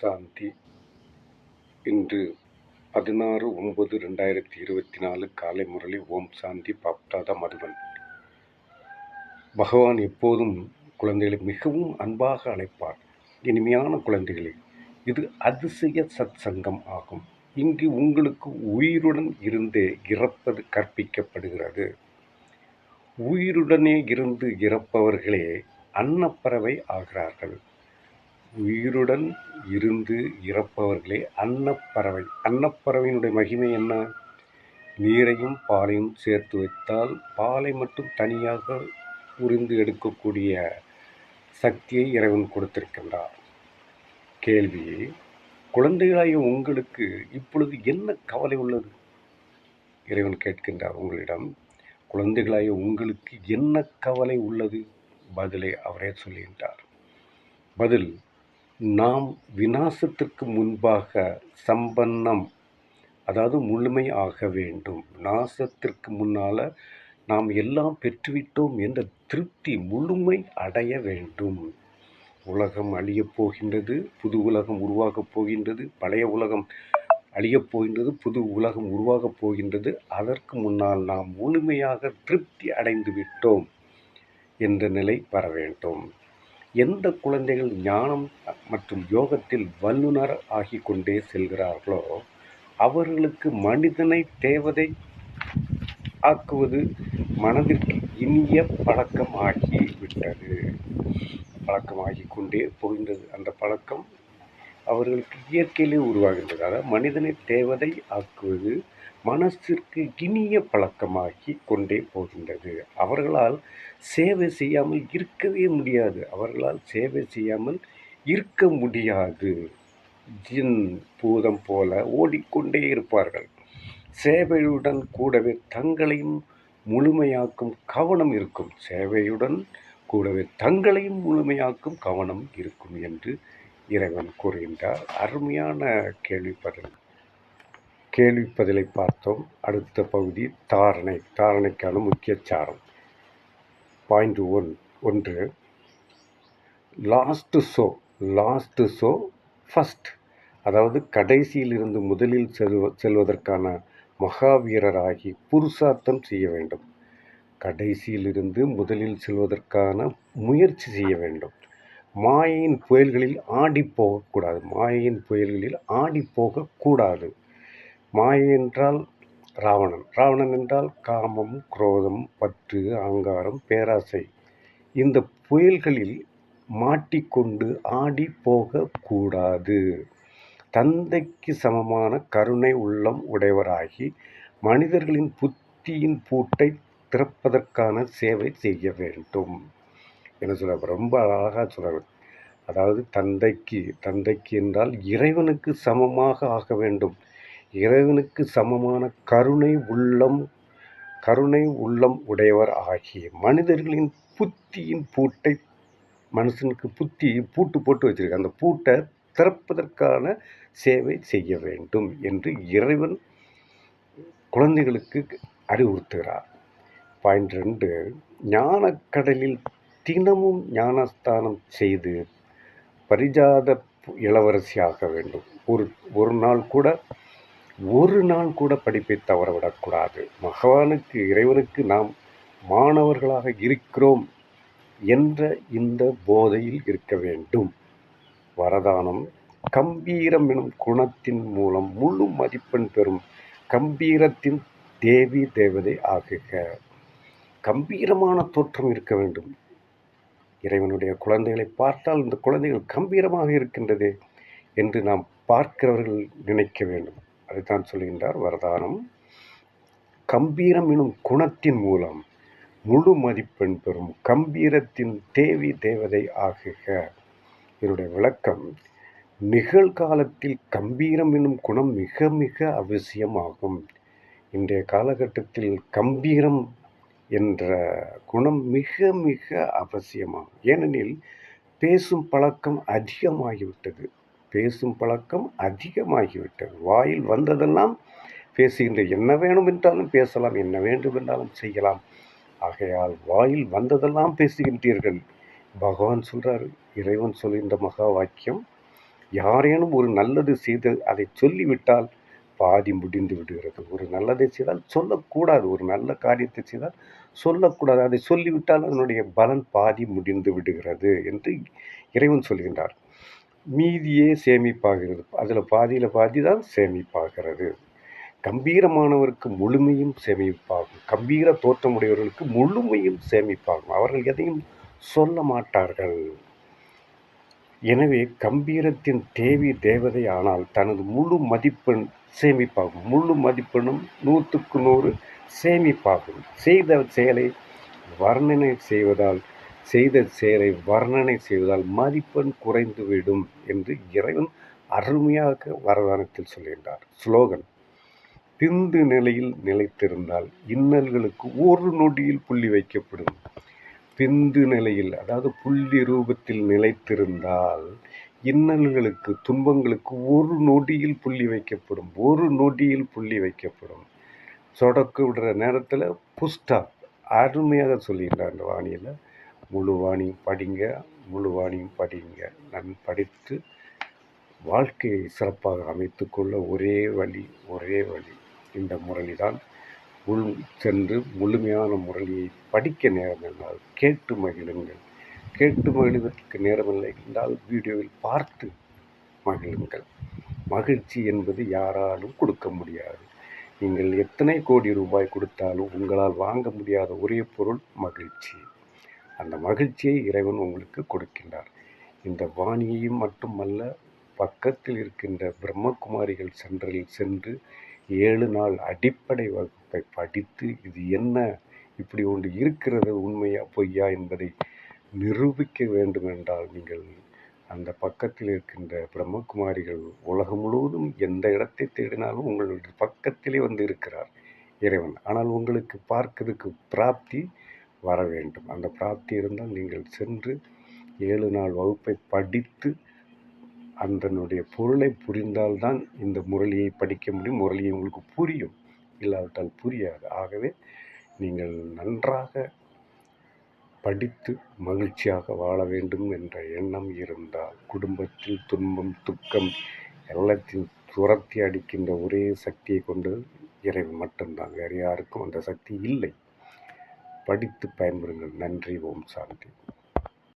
சாந்தி. இன்று 16/9/2024 காலை முரளி. ஓம் சாந்தி. பாப்தாதா மதுபன். பகவான் எப்போதும் குழந்தைகளை மிகவும் அன்பாக அழைப்பார். இனிமையான குழந்தைகளே, இது அதிசய சத் சங்கம் ஆகும். இங்கு உங்களுக்கு உயிருடன் இருந்தே இறப்பது கற்பிக்கப்படுகிறது. உயிருடனே இருந்து இறப்பவர்களே அன்னப்பறவை ஆகிறார்கள். உயிருடன் இருந்து இறப்பவர்களே அன்னப்பறவை. அன்னப்பறவையினுடைய மகிமை என்ன? நீரையும் பாலையும் சேர்த்து வைத்தால் பாலை மட்டும் தனியாக உறிந்து எடுக்கக்கூடிய சக்தியை இறைவன் கொடுத்திருக்கின்றார். கேள்வி: குழந்தைகளாகிய உங்களுக்கு இப்பொழுது என்ன கவலை உள்ளது? இறைவன் கேட்கின்றார் உங்களிடம், குழந்தைகளாகிய உங்களுக்கு என்ன கவலை உள்ளது? பதிலை அவரே சொல்கின்றார். பதில்: நாம் விநாசத்திற்கு முன்பாக சம்பன்னம், அதாவது முழுமை ஆக வேண்டும். நாசத்திற்கு முன்னால் நாம் எல்லாம் பெற்றுவிட்டோம் என்ற திருப்தி, முழுமை அடைய வேண்டும். உலகம் அழியப் போகின்றது, புது உலகம் உருவாகப் போகின்றது. பழைய உலகம் அழியப் போகின்றது, புது உலகம் உருவாகப் போகின்றது. அதற்கு முன்னால் நாம் முழுமையாக திருப்தி அடைந்து விட்டோம் என்ற நிலை வர வேண்டும். எந்த குழந்தைகள் ஞானம் மற்றும் யோகத்தில் வல்லுநர் ஆகி கொண்டே செல்கிறார்களோ அவர்களுக்கு மனிதனை தேவதை ஆக்குவது மனதிற்கு இனிய பழக்கமாகிவிட்டது. பழக்கமாகி கொண்டே போகின்றது. அந்த பழக்கம் அவர்களுக்கு இயற்கையிலே உருவாகின்றது. அதாவது மனிதனை தேவதை ஆக்குவது மனசிற்கு இனிய பழக்கமாகி கொண்டே போகின்றது. அவர்களால் சேவை செய்யாமல் இருக்கவே முடியாது. அவர்களால் சேவை செய்யாமல் இருக்க முடியாது. ஜின் பூதம் போல ஓடிக்கொண்டே இருப்பார்கள். சேவையுடன் கூடவே தங்களையும் முழுமையாக்கும் கவனம் இருக்கும். சேவையுடன் கூடவே தங்களையும் முழுமையாக்கும் கவனம் இருக்கும் என்று இறைவன் கூறுகின்றார். அருமையான கேள்விப்பதிலை பார்த்தோம். அடுத்த பகுதி தாரணைக்கான முக்கிய சாரம். பாயிண்ட் 1. Last show first. அதாவது கடைசியிலிருந்து முதலில் செல்வதற்கான மகாவீரராகி புருஷார்த்தம் செய்ய வேண்டும். கடைசியிலிருந்து முதலில் செல்வதற்கான முயற்சி செய்ய வேண்டும். மாயையின் புயல்களில் ஆடி போகக்கூடாது. மாயை என்றால் ராவணன் என்றால் காமம், குரோதம், பற்று, அகங்காரம், பேராசை. இந்த புயல்களில் மாட்டிக்கொண்டு ஆடி போகக்கூடாது. தந்தைக்கு சமமான கருணை உள்ளம் உடையவராகி மனிதர்களின் புத்தியின் பூட்டை திறப்பதற்கான சேவை செய்ய வேண்டும். என்ன சொல்ல? ரொம்ப அழகாக சொல்றாங்க. அதாவது தந்தைக்கு என்றால் இறைவனுக்கு சமமாக ஆக வேண்டும். இறைவனுக்கு சமமான கருணை உள்ளம் உடையவர் ஆகிய மனிதர்களின் புத்தியின் பூட்டை, மனுஷனுக்கு புத்தி பூட்டு போட்டு வச்சிருக்கு, அந்த பூட்டை திறப்பதற்கான சேவை செய்ய வேண்டும் என்று இறைவன் குழந்தைகளுக்கு அறிவுறுத்துகிறார். பாயிண்ட் 2. ஞானக்கடலில் தினமும் ஞானஸ்தானம் செய்து பரிஜாத இளவரசியாக வேண்டும். ஒரு நாள் கூட படிப்பை தவறவிடக்கூடாது. பகவானுக்கு, இறைவனுக்கு நாம் மாணவர்களாக இருக்கிறோம் என்ற இந்த போதையில் இருக்க வேண்டும். வரதானம்: கம்பீரம் எனும் குணத்தின் மூலம் முழு மதிப்பெண் பெறும் கம்பீரத்தின் தேவதை ஆகுக. கம்பீரமான தோற்றம் இருக்க வேண்டும். இறைவனுடைய குழந்தைகளை பார்த்தால் இந்த குழந்தைகள் கம்பீரமாக இருக்கின்றது என்று நாம் பார்க்கிறவர்கள் நினைக்க வேண்டும். அதைத்தான் சொல்கின்றார் வரதானம். கம்பீரம் எனும் குணத்தின் மூலம் முழு மதிப்பெண் பெறும் கம்பீரத்தின் தேவதை ஆகுக. இதனுடைய விளக்கம்: நிகழ்காலத்தில் கம்பீரம் எனும் குணம் மிக மிக அவசியமாகும். இன்றைய காலகட்டத்தில் கம்பீரம் என்ற குணம் மிக மிக அவசியமாகும். ஏனெனில் பேசும் பழக்கம் அதிகமாகிவிட்டது. வாயில் வந்ததெல்லாம் பேசுகின்ற, என்ன வேண்டுமென்றாலும் பேசலாம், என்ன வேண்டுமென்றாலும் செய்யலாம். ஆகையால் வாயில் வந்ததெல்லாம் பேசுகின்றீர்கள். பகவான் சொல்றார், இறைவன் சொல்கின்ற மகா வாக்கியம்: யாரேனும் ஒரு நல்லது செய்து அதை சொல்லிவிட்டால் பாதி முடிந்து விடுகிறது. ஒரு நல்லதை செய்தால் சொல்லக்கூடாது. ஒரு நல்ல காரியத்தை செய்தால் சொல்லக்கூடாது. அதை சொல்லிவிட்டால் அதனுடைய பலன் பாதி முடிந்து விடுகிறது என்று இறைவன் சொல்கின்றார். மீதியே சேமிப்பாகிறது. அதில் பாதியில் பாதி தான் சேமிப்பாகிறது. கம்பீரமானவருக்கு முழுமையும் சேமிப்பாகும். கம்பீர தோற்றமுடையவர்களுக்கு முழுமையும் சேமிப்பாகும். அவர்கள் எதையும் சொல்ல மாட்டார்கள். எனவே கம்பீரத்தின் தேவதை ஆனால் தனது முழு மதிப்பெண் சேமிப்பாகும். முழு மதிப்பெண்ணும் 100க்கு 100 சேமிப்பாகும். செய்த செயலை வர்ணனை செய்வதால் மதிப்பெண் குறைந்துவிடும் என்று இறைவன் அருமையாக வரதானத்தில் சொல்கின்றார். ஸ்லோகன்: பிந்து நிலையில் நிலைத்திருந்தால் இன்னல்களுக்கு ஒரு நொடியில் புள்ளி வைக்கப்படும். பிந்து நிலையில், அதாவது புள்ளி ரூபத்தில் நிலைத்திருந்தால் இன்னல்களுக்கு, துன்பங்களுக்கு ஒரு நொடியில் புள்ளி வைக்கப்படும். ஒரு நொடியில் புள்ளி வைக்கப்படும். சொடக்கு விடுற நேரத்தில் புஸ்டாப் அருமையாக சொல்லியிருந்தார் அந்த வாணியில். முழு வாணியும் படிங்க. நான் படித்து வாழ்க்கையை சிறப்பாக அமைத்துக்கொள்ள ஒரே வழி இந்த முரளிதான். சென்று முழுமையான முரளியை படிக்க நேரம் என்றால் கேட்டு மகிழுங்கள். கேட்டு மகிழ்வதற்கு நேரமில்லை என்றால் வீடியோவில் பார்த்து மகிழுங்கள். மகிழ்ச்சி என்பது யாராலும் கொடுக்க முடியாது. நீங்கள் எத்தனை கோடி ரூபாய் கொடுத்தாலும் உங்களால் வாங்க முடியாத ஒரே பொருள் மகிழ்ச்சி. அந்த மகிழ்ச்சியை இறைவன் உங்களுக்கு கொடுக்கின்றார். இந்த வாணியையும் மட்டுமல்ல, பக்கத்தில் இருக்கின்ற பிரம்மகுமாரிகள் சென்டரில் சென்று 7 நாள் அடிப்படை வகுப்பை படித்து இது என்ன, இப்படி ஒன்று இருக்கிறது, உண்மையா பொய்யா என்பதை நிரூபிக்க வேண்டும் என்றால் நீங்கள் அந்த பக்கத்தில் இருக்கின்ற பிரம்மகுமாரிகள் உலகம் முழுவதும் எந்த இடத்தை தேடினாலும் உங்களுடைய பக்கத்திலே வந்து இருக்கிறார் இறைவன். ஆனால் உங்களுக்கு பார்க்கிறதுக்கு பிராப்தி வர வேண்டும். அந்த பிராப்தி இருந்தால் நீங்கள் சென்று 7 நாள் வகுப்பை படித்து அதனுடைய பொருளை புரிந்தால்தான் இந்த முரளியை படிக்க முடியும். முரளியை உங்களுக்கு புரியும், இல்லாவிட்டால் புரியாது. ஆகவே நீங்கள் நன்றாக படித்து மகிழ்ச்சியாக வாழ வேண்டும் என்ற எண்ணம் இருந்தால், குடும்பத்தில் துன்பம் துக்கம் எல்லாத்தையும் துரத்தி அடிக்கின்ற ஒரே சக்தியை கொண்டது இறைவன் மட்டும்தான். வேறு யாருக்கும் அந்த சக்தி இல்லை. படித்து பயன்பெறுங்கள். நன்றி. ஓம் சாந்தி.